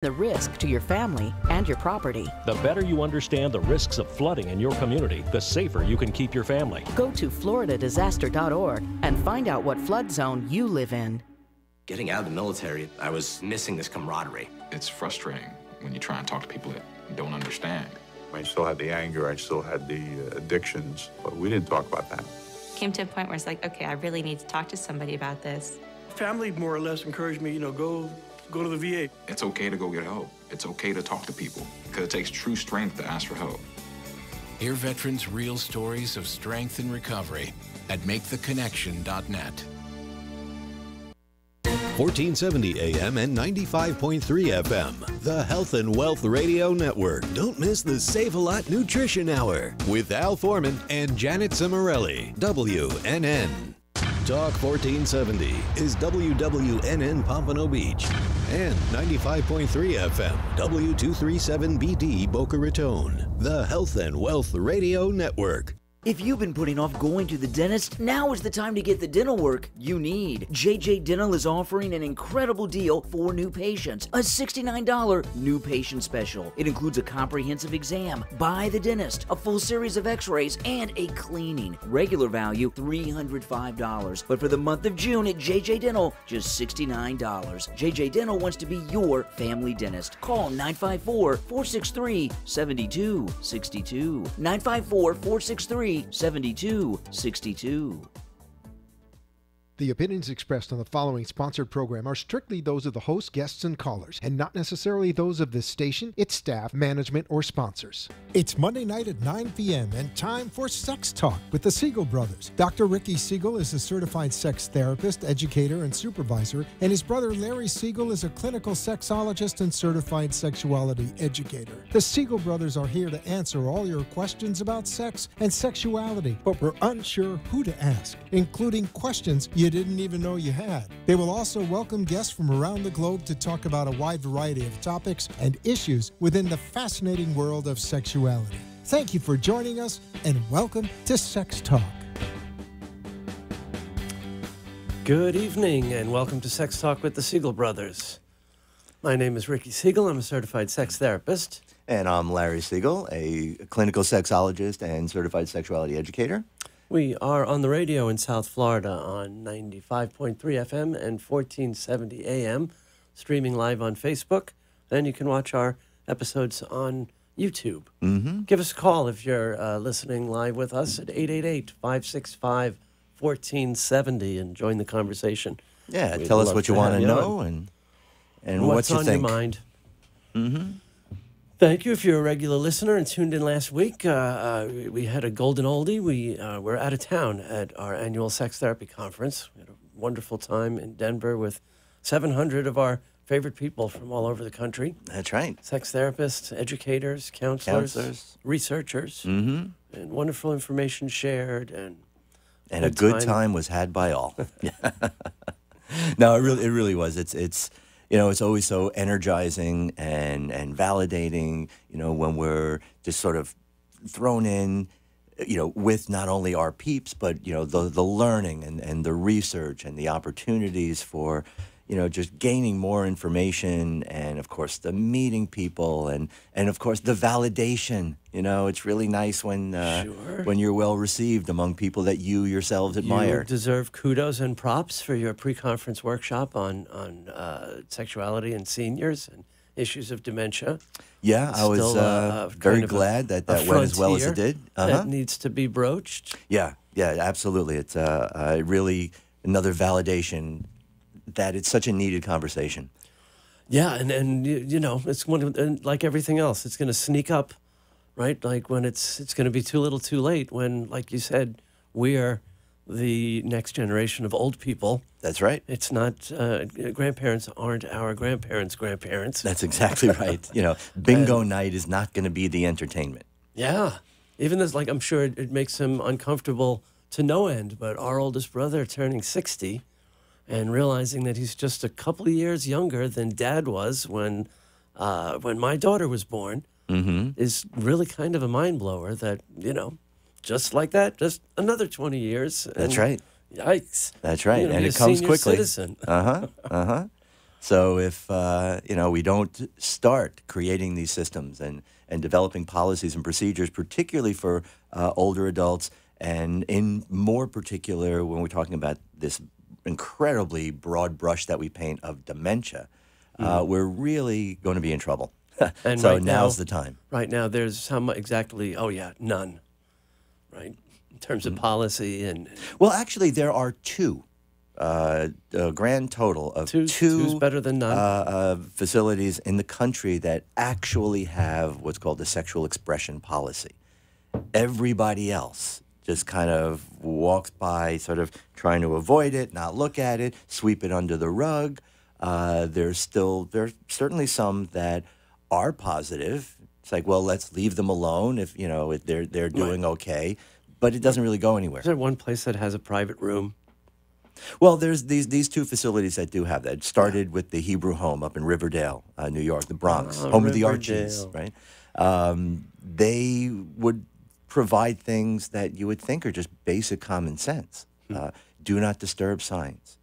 the risk to your family and your property. The better you understand the risks of flooding in your community, the safer you can keep your family. Go to floridadisaster.org and find out what flood zone you live in. Getting out of the military, I was missing this camaraderie. It's frustrating when you try and talk to people that don't understand. I still had the anger, I still had the addictions, but we didn't talk about that. Came to a point where it's like, okay, I really need to talk to somebody about this. Family more or less encouraged me, go to the VA. It's okay to go get help. It's okay to talk to people because it takes true strength to ask for help. Hear veterans' real stories of strength and recovery at MakeTheConnection.net. 1470 AM and 95.3 FM, the Health and Wealth Radio Network. Don't miss the Save a Lot Nutrition Hour with Al Foreman and Janet Cimarelli, WNN. Talk 1470 is WWNN Pompano Beach and 95.3 FM, W237BD Boca Raton, the Health and Wealth Radio Network. If you've been putting off going to the dentist, now is the time to get the dental work you need. JJ Dental is offering an incredible deal for new patients. A $69 new patient special. It includes a comprehensive exam by the dentist, a full series of x-rays, and a cleaning. Regular value, $305. But for the month of June at JJ Dental, just $69. JJ Dental wants to be your family dentist. Call 954-463-7262. 954-463-7262. The opinions expressed on the following sponsored program are strictly those of the host, guests, and callers, and not necessarily those of this station, its staff, management, or sponsors. It's Monday night at 9 p.m. and time for Sex Talk with the Siegel Brothers. Dr. Ricky Siegel is a certified sex therapist, educator, and supervisor, and his brother Larry Siegel is a clinical sexologist and certified sexuality educator. The Siegel Brothers are here to answer all your questions about sex and sexuality, but we're unsure who to ask, including questions you didn't even know you had. They will also welcome guests from around the globe to talk about a wide variety of topics and issues within the fascinating world of sexuality. Thank you for joining us, and welcome to Sex Talk. Good evening, and welcome to Sex Talk with the Siegel Brothers. My name is Ricky Siegel. I'm a certified sex therapist. And I'm Larry Siegel, a clinical sexologist and certified sexuality educator. We are on the radio in South Florida on 95.3 FM and 1470 AM, streaming live on Facebook. Then you can watch our episodes on YouTube. Mm-hmm. Give us a call if you're listening live with us at 888-565-1470 and join the conversation. Yeah, We'd tell us love what you to want have to you know on. and what you on think. Your mind. Mm-hmm. Thank you if you're a regular listener and tuned in last week. We had a golden oldie. We're out of town at our annual sex therapy conference. We had a wonderful time in Denver with 700 of our favorite people from all over the country. That's right. Sex therapists, educators, counselors. Researchers, mm-hmm. and wonderful information shared. And a good time was had by all. No, it really was. It's it's always so energizing and validating, when we're just sort of thrown in, with not only our peeps, but, the learning and the research and the opportunities for, just gaining more information and, of course, the meeting people and of course, the validation. It's really nice when you're well received among people that you yourselves admire. You deserve kudos and props for your pre-conference workshop on sexuality in seniors and issues of dementia. Yeah, I was very glad that went as well as it did. That needs to be broached. Yeah, absolutely. It's really another validation that it's such a needed conversation. Yeah, and it's like everything else, it's going to sneak up, right? Like when it's going to be too little too late when, like you said, we're the next generation of old people. That's right. It's not, grandparents aren't our grandparents' grandparents. That's exactly right. Bingo night is not going to be the entertainment. Yeah. Even this, I'm sure it makes him uncomfortable to no end, but our oldest brother turning 60 and realizing that he's just a couple of years younger than Dad was when my daughter was born is really kind of a mind blower that, just like that, just another 20 years. That's right. Yikes. That's right. And it comes quickly. Citizen. So if we don't start creating these systems and developing policies and procedures, particularly for older adults, and in more particular when we're talking about this incredibly broad brush that we paint of dementia, we're really going to be in trouble. And so right now's now, the time. Right now, there's how exactly? Oh yeah, none. Right, in terms of policy and. Well, actually, there are two. A grand total of two's better than none. Facilities in the country that actually have what's called a sexual expression policy. Everybody else just kind of walks by, sort of trying to avoid it, not look at it, sweep it under the rug. There's certainly some that are positive. It's like, well, let's leave them alone if they're doing okay, but it doesn't really go anywhere. Is there one place that has a private room? Well, there's these two facilities that do have that. It started with the Hebrew Home up in Riverdale, New York, the Bronx, home of the Archies, right? They would provide things that you would think are just basic common sense. Do not disturb signs.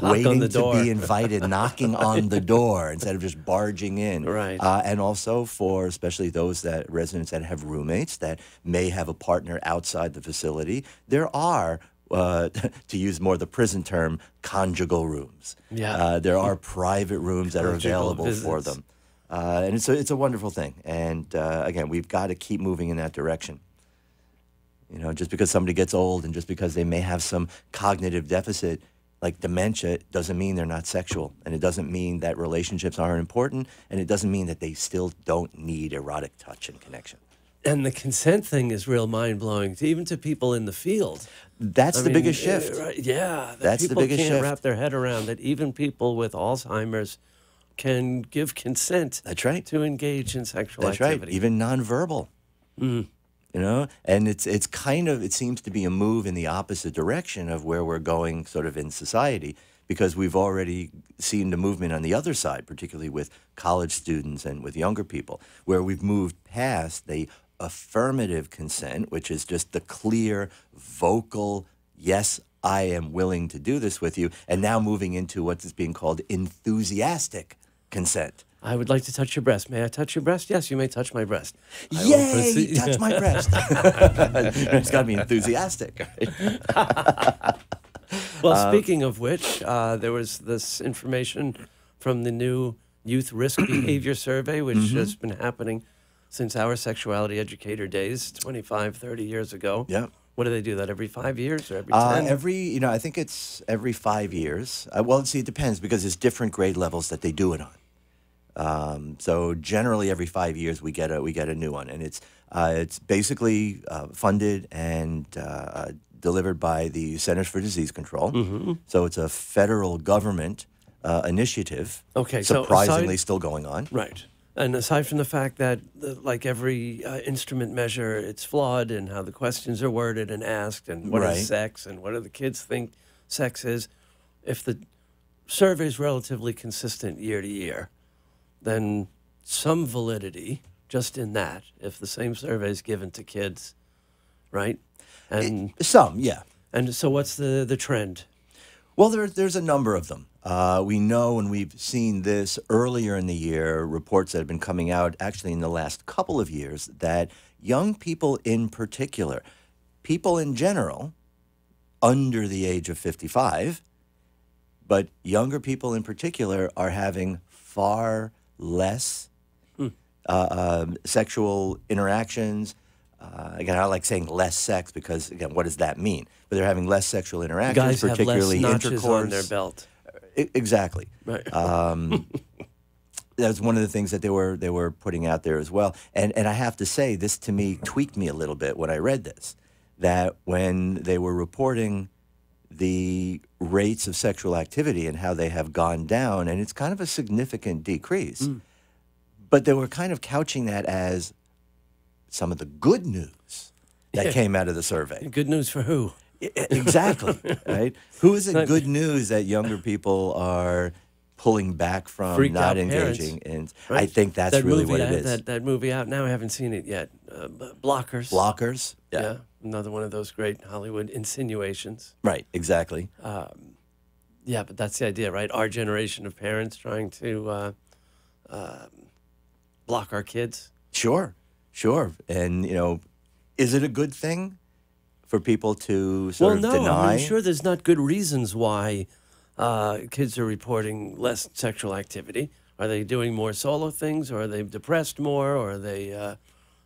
Waiting to be invited, knocking on the door instead of just barging in. Right. And also for especially those residents that have roommates that may have a partner outside the facility, there are, to use more the prison term, conjugal rooms. Yeah. There are private rooms that are available for them. And it's a wonderful thing. And again, we've got to keep moving in that direction. Just because somebody gets old and just because they may have some cognitive deficit, like dementia, doesn't mean they're not sexual. And it doesn't mean that relationships aren't important. And it doesn't mean that they still don't need erotic touch and connection. And the consent thing is real mind-blowing, even to people in the field. That's the biggest shift. Right, yeah. That's the biggest shift. People can't wrap their head around that even people with Alzheimer's can give consent. That's right. To engage in sexual activity. That's right, even nonverbal. And it's kind of, it seems to be a move in the opposite direction of where we're going sort of in society, because we've already seen the movement on the other side, particularly with college students and with younger people, where we've moved past the affirmative consent, which is just the clear, vocal, yes, I am willing to do this with you, and now moving into what is being called enthusiastic consent. I would like to touch your breast. May I touch your breast? Yes, you may touch my breast. Yay, touch my breast. It's got to be enthusiastic. Well, speaking of which, there was this information from the new Youth Risk Behavior Survey, which has been happening since our sexuality educator days, 25, 30 years ago. Yeah. What do they do, that every 5 years or every 10? I think it's every 5 years. Well, see, it depends because there's different grade levels that they do it on. So generally every 5 years we get a new one, and it's basically funded and delivered by the Centers for Disease Control. So it's a federal government initiative. Okay, surprisingly still going on. Right. And aside from the fact that, like every instrument measure, it's flawed in how the questions are worded and asked, and what is sex, and what do the kids think sex is, if the survey is relatively consistent year to year, then some validity just in that, if the same survey is given to kids, right? And some, yeah. And so what's the trend? Well, there's a number of them. We know, and we've seen this earlier in the year, reports that have been coming out actually in the last couple of years, that young people in particular, people in general, under the age of 55, but younger people in particular are having far less sexual interactions. Again, I like saying less sex because, again, what does that mean? But they're having less sexual interactions, Guys particularly have less notches intercourse on their belt. Exactly. Right. That's one of the things that they were putting out there as well. And I have to say, this to me tweaked me a little bit when I read this, that when they were reporting the rates of sexual activity and how they have gone down, and it's kind of a significant decrease, but they were kind of couching that as some of the good news that came out of the survey. Good news for who? Exactly, right? Who is it good news that younger people are pulling back from, Freaked not out engaging? Parents. And I think that's really what it is. That movie out now, I haven't seen it yet. Blockers. Blockers, yeah. Another one of those great Hollywood insinuations. Right, exactly. Yeah, but that's the idea, right? Our generation of parents trying to block our kids. Sure. And, is it a good thing for people to sort of deny? I'm sure there's not good reasons why kids are reporting less sexual activity. Are they doing more solo things, or are they depressed more, or are they...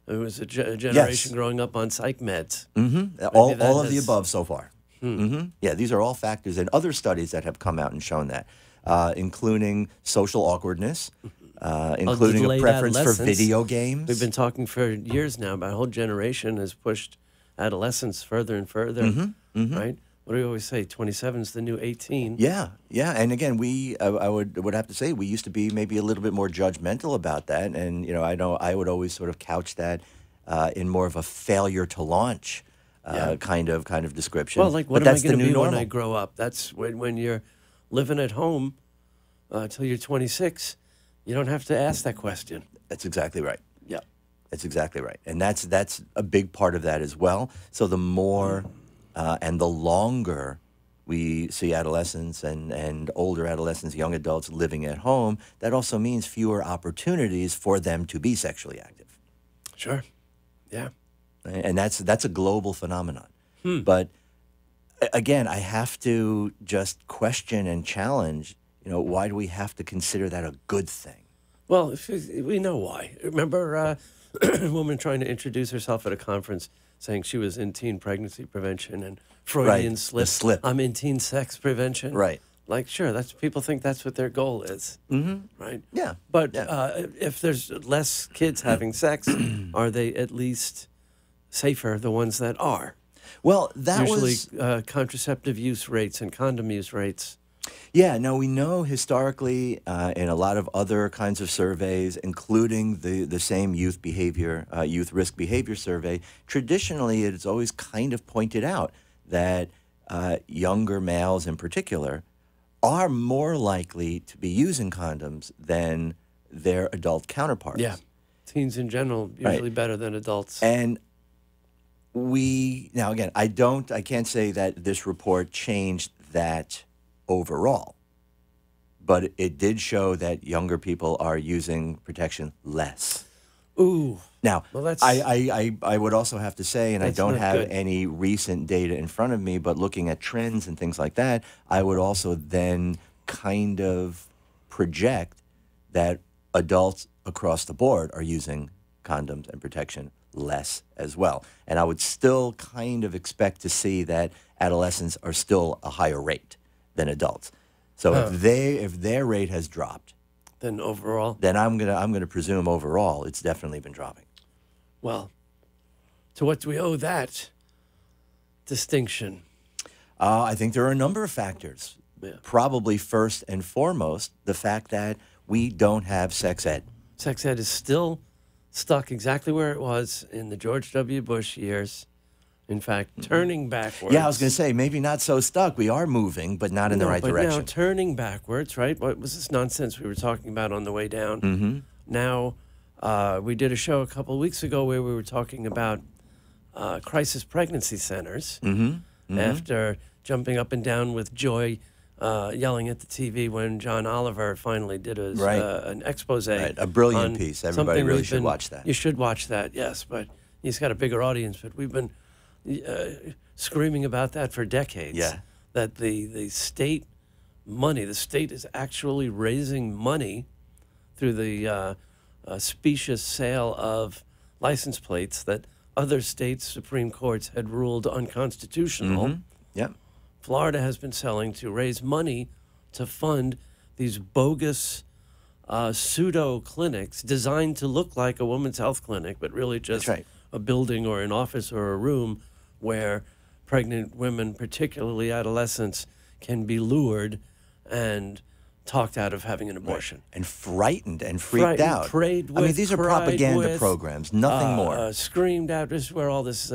it was a generation growing up on psych meds. Mm-hmm. All of the above so far. Mm-hmm. Yeah, these are all factors and other studies that have come out and shown that, including social awkwardness, including a preference for video games. We've been talking for years now about a whole generation has pushed adolescence further and further, right? What do we always say? 27 is the new 18. Yeah. And again, I would have to say we used to be maybe a little bit more judgmental about that, and I would always sort of couch that in more of a failure to launch kind of description. Well, like, what am I going to be when I grow up? That's when you're living at home till you're 26. You don't have to ask that question. That's exactly right. Yeah. That's exactly right. And that's a big part of that as well. So the more and the longer we see adolescents and older adolescents, young adults living at home, that also means fewer opportunities for them to be sexually active. Sure. Yeah. And that's a global phenomenon. But again, I have to just question and challenge, why do we have to consider that a good thing? Well, we know why. Remember a woman trying to introduce herself at a conference saying she was in teen pregnancy prevention and Freudian slip. I'm in teen sex prevention. Right. Like, sure, people think that's what their goal is. Mm-hmm. Right? Yeah. But if there's less kids having sex, are they at least safer, the ones that are? Well, that usually contraceptive use rates and condom use rates. Yeah, no, we know historically in a lot of other kinds of surveys, including the same youth risk behavior survey, traditionally it's always kind of pointed out that younger males in particular are more likely to be using condoms than their adult counterparts. Yeah, teens in general usually better than adults. And now again, I can't say that this report changed that overall, but it did show that younger people are using protection less. Ooh. Now, well, that's, I would also have to say, and I don't have good. any recent data in front of me, but looking at trends and things like that, I would also then kind of project that adults across the board are using condoms and protection less as well. And I would still kind of expect to see that adolescents are still a higher rate than adults. So if their rate has dropped, then overall, then I'm gonna presume overall it's definitely been dropping. Well, to what do we owe that distinction? I think there are a number of factors. Yeah. Probably first and foremost, the fact that we don't have sex ed. Sex ed is still stuck exactly where it was in the George W. Bush years. In fact, turning backwards. Yeah, I was going to say, maybe not so stuck. We are moving, but not in the right direction. Now, turning backwards, right? What was this nonsense we were talking about on the way down? Mm-hmm. Now, we did a show a couple of weeks ago where we were talking about crisis pregnancy centers. Mm-hmm. Mm-hmm. After jumping up and down with joy, yelling at the TV when John Oliver finally did an expose. Right, a brilliant piece. Everybody really should watch that. You should watch that, yes, but he's got a bigger audience. But we've been screaming about that for decades. Yeah. That the state is actually raising money through the specious sale of license plates that other states' Supreme Courts had ruled unconstitutional. Mm-hmm. Yep. Florida has been selling to raise money to fund these bogus pseudo clinics designed to look like a woman's health clinic, but really just a building or an office or a room where pregnant women, particularly adolescents, can be lured and talked out of having an abortion. Right. And frightened and freaked out. Prayed with, I mean, these are propaganda programs, nothing more. Screamed out. This is where all this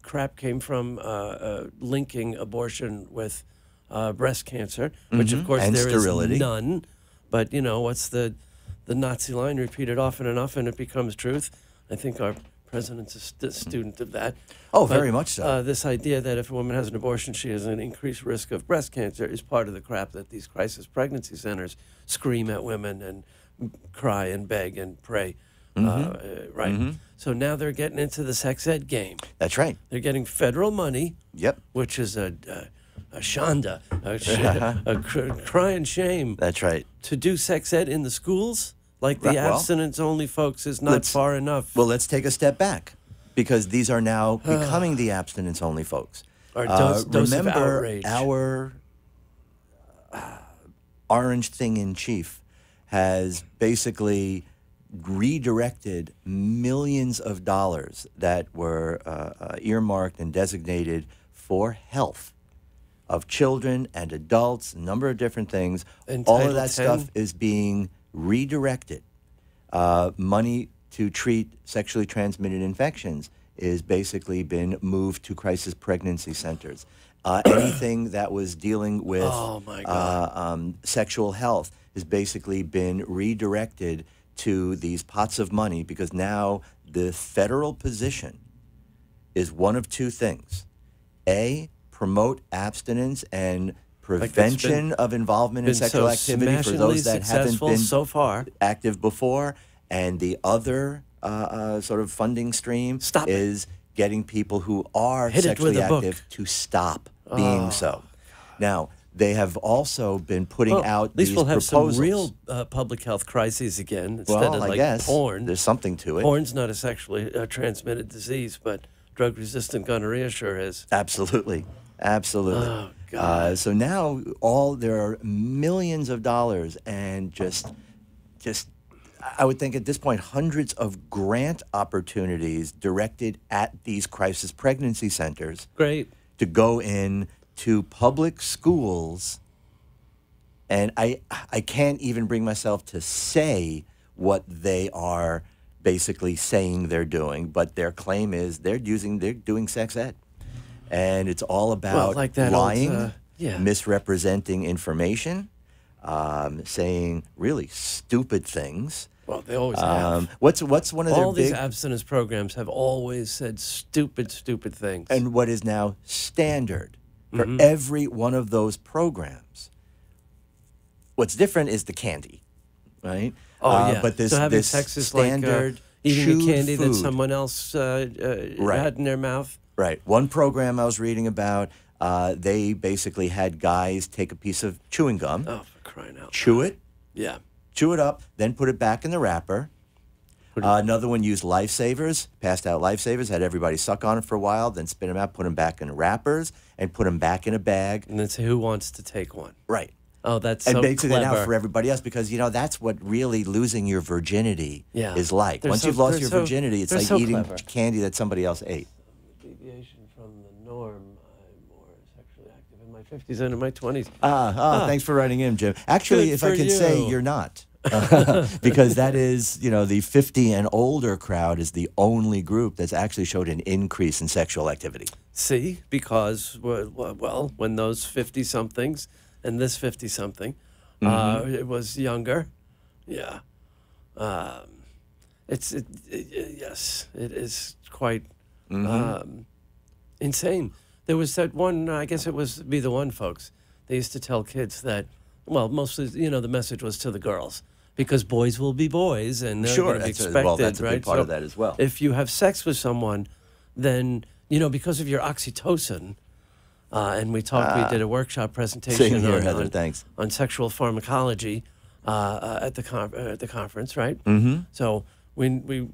crap came from, linking abortion with breast cancer, which, of course, and there sterility. Is none. But, what's the Nazi line repeated often enough and it becomes truth? I think our president's a student of that. Oh, But, very much so. This idea that if a woman has an abortion, she has an increased risk of breast cancer is part of the crap that these crisis pregnancy centers scream at women and cry and beg and pray. Right? Mm-hmm. So now they're getting into the sex ed game. That's right. They're getting federal money. Yep. Which is a shanda, a crying shame. That's right. To do sex ed in the schools, like the Right, well, abstinence-only folks, is not far enough. Well, let's take a step back, because these are now becoming the abstinence-only folks. Our dose of remember outrage. our orange thing in chief has basically redirected millions of dollars that were earmarked and designated for health of children and adults, a number of different things. And all Title of that 10? stuff is being redirected. Money to treat sexually transmitted infections is basically been moved to crisis pregnancy centers. Anything that was dealing with sexual health has basically been redirected to these pots of money, because now the federal position is one of two things. A, promote abstinence and prevention of involvement in sexual activity for those that haven't been so far active before. And the other sort of funding stream is getting people who are sexually active to stop being so. Now, they have also been putting out these At least we'll have proposals. some real public health crises again instead Well, of I like guess porn. there's something to it. Porn's not a sexually transmitted disease, but drug-resistant gonorrhea sure is. Absolutely. Absolutely. Oh, God. So now there are millions of dollars and just I would think at this point hundreds of grant opportunities directed at these crisis pregnancy centers. Great. To go in to public schools, and I can't even bring myself to say what they are basically saying they're doing, but their claim is they're doing sex ed. And it's all about like that lying, old, misrepresenting information, saying really stupid things. Well, they always have. What's one of their all big... these abstinence programs have always said stupid things. And what is now standard for every one of those programs. What's different is the candy, right? Oh, yeah. But this, so having this sex is standard like eating the candy food. that someone else had in their mouth. Right. One program I was reading about, they basically had guys take a piece of chewing gum. Oh, for crying out loud. Chew it. Yeah. Chew it up, then put it back in the wrapper. Another one used lifesavers, passed out lifesavers, had everybody suck on it for a while, then spit them out, put them back in wrappers, and put them back in a bag. And then say, who wants to take one? Right. Oh, that's and so basically clever. now for everybody else, because that's what really losing your virginity is like. They're Once so- you've lost they're your so- virginity, it's they're like so eating clever. candy that somebody else ate. Deviation from the norm. I'm more sexually active in my 50s and in my 20s. Thanks for writing in, Jim. Actually, Good if I for can say, you. you're not. Because that is, the 50 and older crowd is the only group that's actually showed an increase in sexual activity. See, because, well, when those 50-somethings and this 50-something, it was younger. Yeah. Yes, it is quite insane. There was that one, I guess it was Be the One folks. They used to tell kids that, well, mostly, the message was to the girls. Because boys will be boys, and they're going to be expected, that's a right? big part of that as well. If you have sex with someone, then, because of your oxytocin, and we did a workshop presentation Same here, Heather, thanks. on sexual pharmacology at the conference, right? Mm-hmm. So we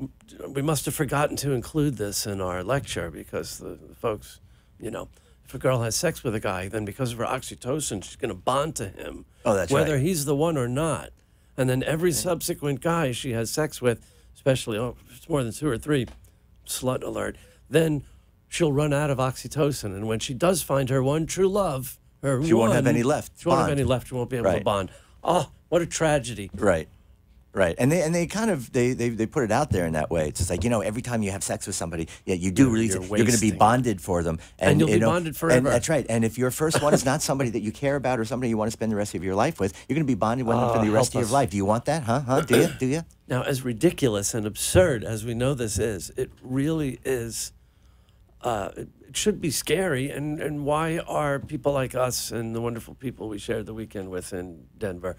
must have forgotten to include this in our lecture, because the folks, if a girl has sex with a guy, then because of her oxytocin, she's going to bond to him. Oh, that's whether right. he's the one or not. And then every subsequent guy she has sex with, especially if it's more than 2 or 3, slut alert, then she'll run out of oxytocin. And when she does find her one true love, She won't have any left. She won't have Bond. any left. She won't be able to Right. bond. Oh, what a tragedy. Right. Right, and they kind of they put it out there in that way. It's just like, every time you have sex with somebody, you do release it. You're going to be bonded for them, and you'll be bonded forever. And that's right. And if your first one is not somebody that you care about or somebody you want to spend the rest of your life with, you're going to be bonded with them for the rest of your life. Do you want that? Huh? Do you? Now, as ridiculous and absurd as we know this is, it really is. It should be scary. And why are people like us and the wonderful people we shared the weekend with in Denver,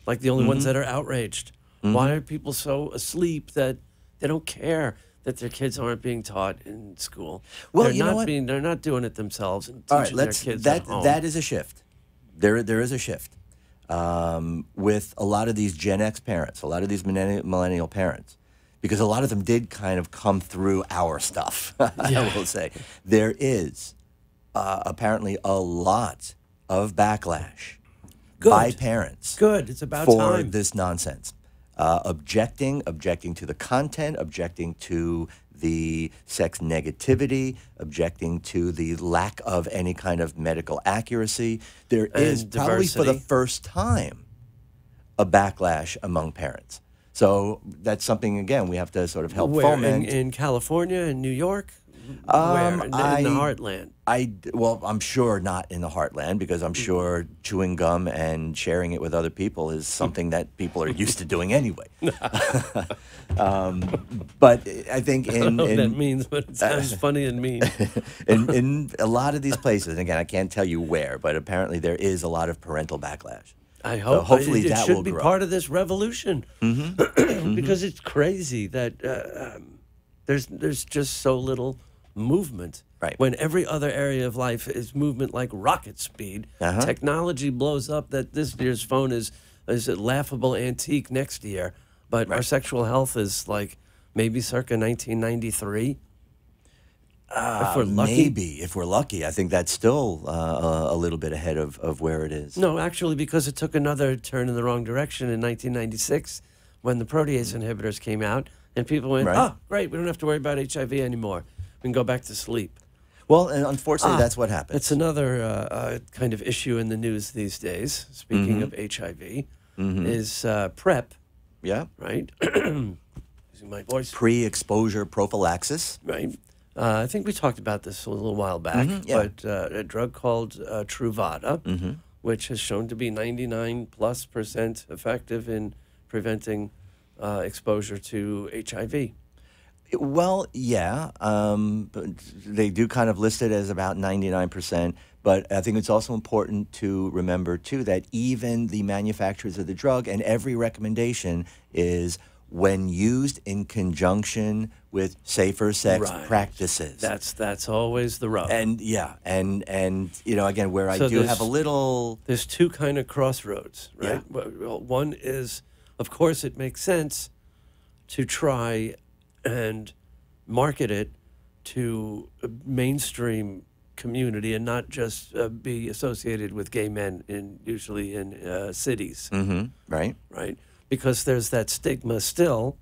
like the only ones that are outraged? Why are people so asleep that they don't care that their kids aren't being taught in school? Well, they're not doing it themselves and All teaching right, their kids at home. That is a shift. There is a shift with a lot of these Gen X parents, a lot of these millennial parents, because a lot of them did kind of come through our stuff. I will say there is apparently a lot of backlash by parents. Good, it's about for time. This nonsense. Objecting to the content, objecting to the sex negativity, objecting to the lack of any kind of medical accuracy. There is probably for the first time a backlash among parents. So that's something, again, we have to sort of help foment. In California, in New York? Where? In the heartland? Well, I'm sure not in the heartland, because I'm sure chewing gum and sharing it with other people is something that people are used to doing anyway. But I think I don't know what that means, but it sounds funny and mean. in a lot of these places, and again, I can't tell you where, but apparently there is a lot of parental backlash. I hope. So hopefully it that should will be grow. part of this revolution, because it's crazy that there's just so little movement. Right. When every other area of life is movement like rocket speed, technology blows up that this year's phone is a laughable antique next year, but our sexual health is like maybe circa 1993. If we're lucky. If we're lucky. I think that's still a little bit ahead of where it is. No, actually, because it took another turn in the wrong direction in 1996 when the protease inhibitors came out, and people went, oh, great, we don't have to worry about HIV anymore. We can go back to sleep. Well, and unfortunately, that's what happens. It's another kind of issue in the news these days, speaking of HIV, is PrEP. Yeah. Right? Using my voice. Pre-exposure prophylaxis. Right. I think we talked about this a little while back, but a drug called Truvada, which has shown to be 99+% effective in preventing exposure to HIV. Well, yeah, but they do kind of list it as about 99%, but I think it's also important to remember, too, that even the manufacturers of the drug and every recommendation is when used in conjunction with safer sex practices. That's always the rub. And and again, where I do have a little... There's two kind of crossroads, right? Yeah. Well, one is, of course, it makes sense to try and market it to a mainstream community and not just be associated with gay men usually in cities. Right. Right. Because there's that stigma still,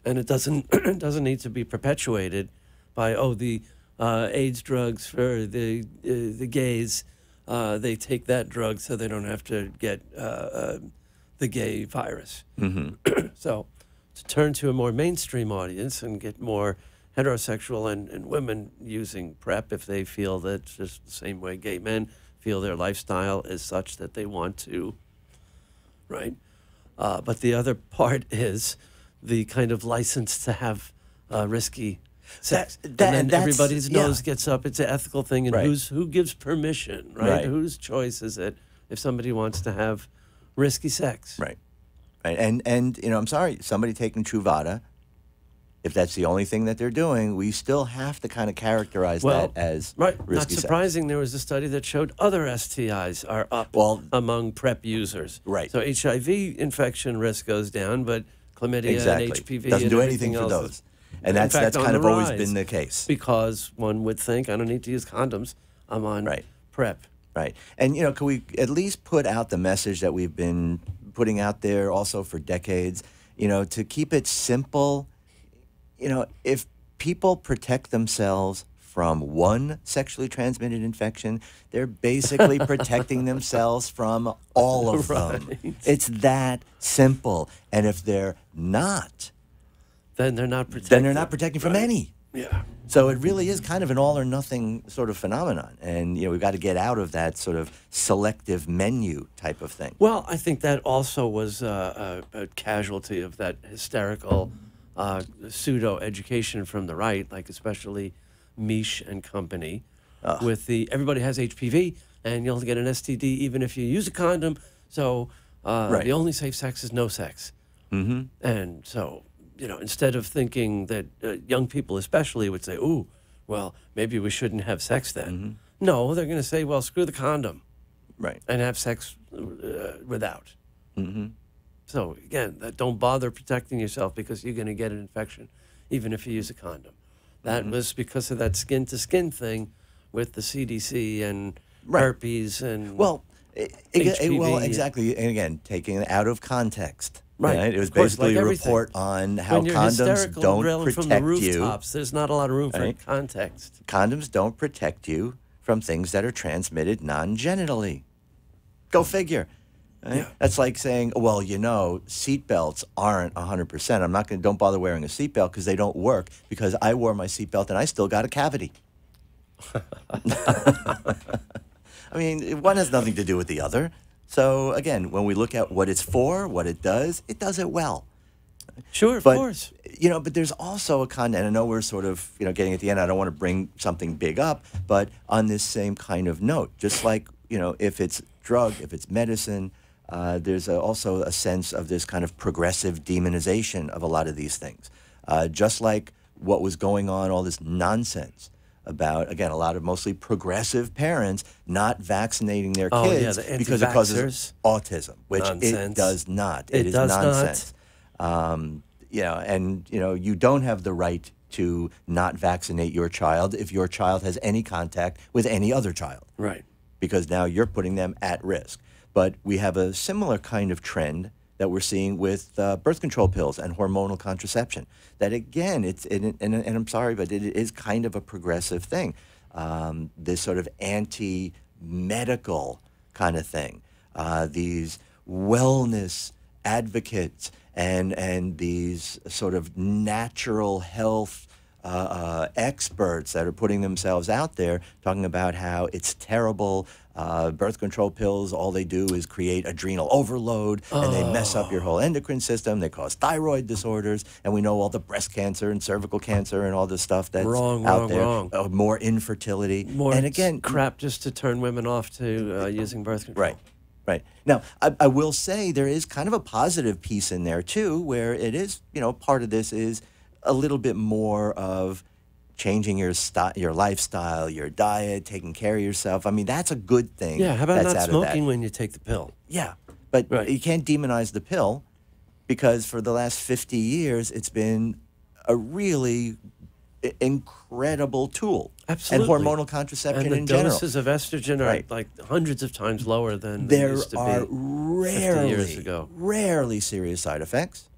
and it doesn't need to be perpetuated by the AIDS drugs for the gays. They take that drug so they don't have to get the gay virus. So to turn to a more mainstream audience and get more heterosexual and women using PrEP if they feel that just the same way gay men feel their lifestyle is such that they want to, right? But the other part is the kind of license to have risky sex. And then everybody's nose gets up. It's an ethical thing. And who gives permission, right? Whose choice is it if somebody wants to have risky sex? Right. And I'm sorry, somebody taking Truvada, if that's the only thing that they're doing, we still have to kind of characterize that as risky Not surprising, sex. There was a study that showed other STIs are up among PrEP users. Right. So HIV infection risk goes down, but chlamydia and HPV doesn't and do anything everything for else those. And that's fact, kind on of the always rise. been the case. Because one would think, I don't need to use condoms, I'm on PrEP. Right. And, can we at least put out the message that we've been putting out there also for decades, to keep it simple. If people protect themselves from one sexually transmitted infection, they're basically protecting themselves from all of them. It's that simple. And if they're not, then they're not protecting. Then they're not protecting from any. Yeah. So it really is kind of an all or nothing sort of phenomenon. And, we've got to get out of that sort of selective menu type of thing. Well, I think that also was a casualty of that hysterical pseudo-education from the right, like especially Misch and company, with the everybody has HPV and you'll get an STD even if you use a condom. So the only safe sex is no sex. Mm-hmm. And so, instead of thinking that young people especially would say, ooh, well, maybe we shouldn't have sex then. Mm-hmm. No, they're going to say, well, screw the condom. Right. And have sex without. Mm-hmm. So, again, don't bother protecting yourself because you're going to get an infection even if you use a condom. That was because of that skin-to-skin thing with the CDC and herpes and HPV. Well, exactly. And again, taking it out of context. Right. It was Of course, basically like a everything. report on how When you're condoms hysterical don't railing protect from the you. rooftops, there's not a lot of room for Right. context. Condoms don't protect you from things that are transmitted non-genitally. Go figure. Right? Yeah. That's like saying, well, seatbelts aren't 100%. Don't bother wearing a seatbelt because they don't work because I wore my seatbelt and I still got a cavity. I mean, one has nothing to do with the other. So again, when we look at what it's for, what it does it well. Sure, of course. But there's also a and I know we're sort of, getting at the end. I don't want to bring something big up, but on this same kind of note, just like, if it's drug, if it's medicine, there's also a sense of this kind of progressive demonization of a lot of these things. Just like what was going on, all this nonsense about, again, a lot of mostly progressive parents not vaccinating their kids because it causes autism, which it does not. It is nonsense. You don't have the right to not vaccinate your child if your child has any contact with any other child. Right. Because now you're putting them at risk. But we have a similar kind of trend that we're seeing with birth control pills and hormonal contraception. That again, and I'm sorry, but it is kind of a progressive thing. This sort of anti-medical kind of thing. These wellness advocates and these sort of natural health experts that are putting themselves out there talking about how it's terrible. Birth control pills, all they do is create adrenal overload, and they mess up your whole endocrine system. They cause thyroid disorders, and we know all the breast cancer and cervical cancer and all this stuff that's out there. Wrong. More infertility. More and again, crap just to turn women off to using birth control. Right. Now, I will say there is kind of a positive piece in there, too, where it is, part of this is a little bit more of changing your lifestyle, your diet, taking care of yourself. I mean, that's a good thing. Yeah, how about that's not out of that. smoking when you take the pill? Yeah, but you can't demonize the pill because for the last 50 years, it's been a really incredible tool. Absolutely. And hormonal contraception and the in general. doses of estrogen are like hundreds of times lower than there they used to are be 50 years ago. Rarely serious side effects.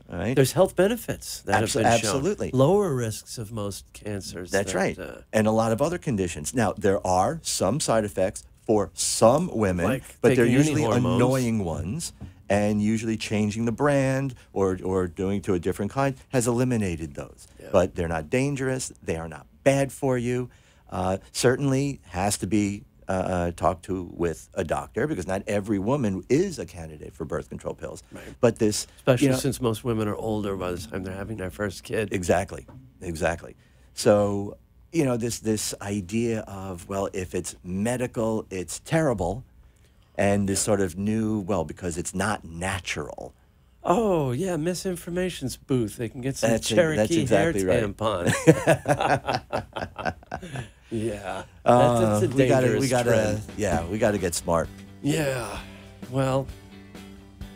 All right. There's health benefits that have been shown. Absolutely. Lower risks of most cancers. That's right. And a lot of other conditions. Now, there are some side effects for some women, Like but they're taking any usually hormones. annoying ones. And usually changing the brand or doing to a different kind has eliminated those. Yeah. But they're not dangerous. They are not bad for you. Certainly has to be talked to with a doctor because not every woman is a candidate for birth control pills. Right. But this, especially since most women are older by the time they're having their first kid. Exactly. So, this idea of, well, if it's medical, it's terrible. And this sort of new, because it's not natural. Oh, yeah, misinformation's booth. They can get some That's Cherokee exactly hair right. tampon. Yeah. That's a dangerous trend. We got to get smart. Yeah. Well,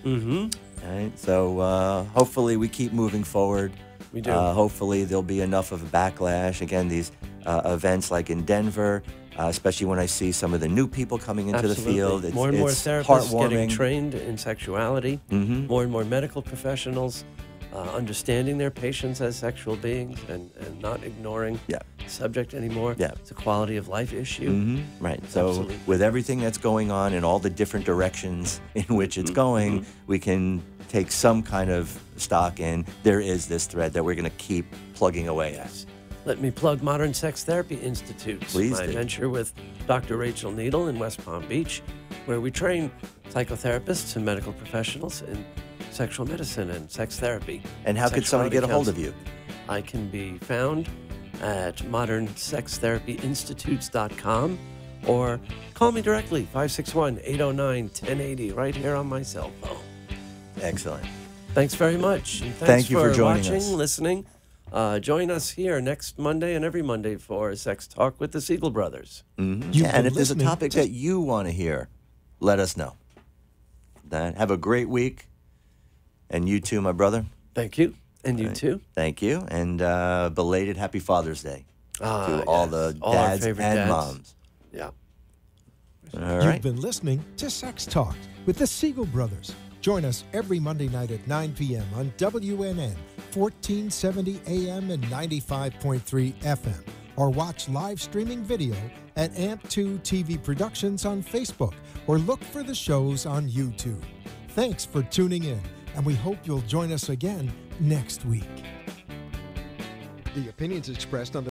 All right. So hopefully we keep moving forward. We do. Hopefully there'll be enough of a backlash. Again, these events like in Denver, especially when I see some of the new people coming into the field. It's, more and more it's therapists heartwarming. getting trained in sexuality. Mm-hmm. More and more medical professionals understanding their patients as sexual beings and not ignoring subject anymore. Yeah. It's a quality of life issue. Mm-hmm. Right. So Absolutely. with everything that's going on and all the different directions in which it's going, we can take some kind of stock in. There is this thread that we're going to keep plugging away at. Let me plug Modern Sex Therapy Institute, Please my do. venture with Dr. Rachel Needle in West Palm Beach, where we train psychotherapists and medical professionals in sexual medicine and sex therapy. And how could somebody get a hold of you? I can be found at modernsextherapyinstitutes.com or call me directly, 561-809-1080, right here on my cell phone. Excellent. Thanks very much. And Thank you for joining watching, us. listening. Join us here next Monday and every Monday for Sex Talk with the Siegel Brothers. Mm-hmm. Yeah, and if there's a topic that you want to hear, let us know. Have a great week. And you too, my brother. Thank you. And you too. Thank you. And belated Happy Father's Day to all the All our dads and favorite dads. moms. Yeah. All You've right. been listening to Sex Talk with the Siegel Brothers. Join us every Monday night at 9 p.m. on WNN, 1470 AM and 95.3 FM. Or watch live streaming video at AMP2 TV Productions on Facebook, or look for the shows on YouTube. Thanks for tuning in, and we hope you'll join us again next week. The opinions expressed on the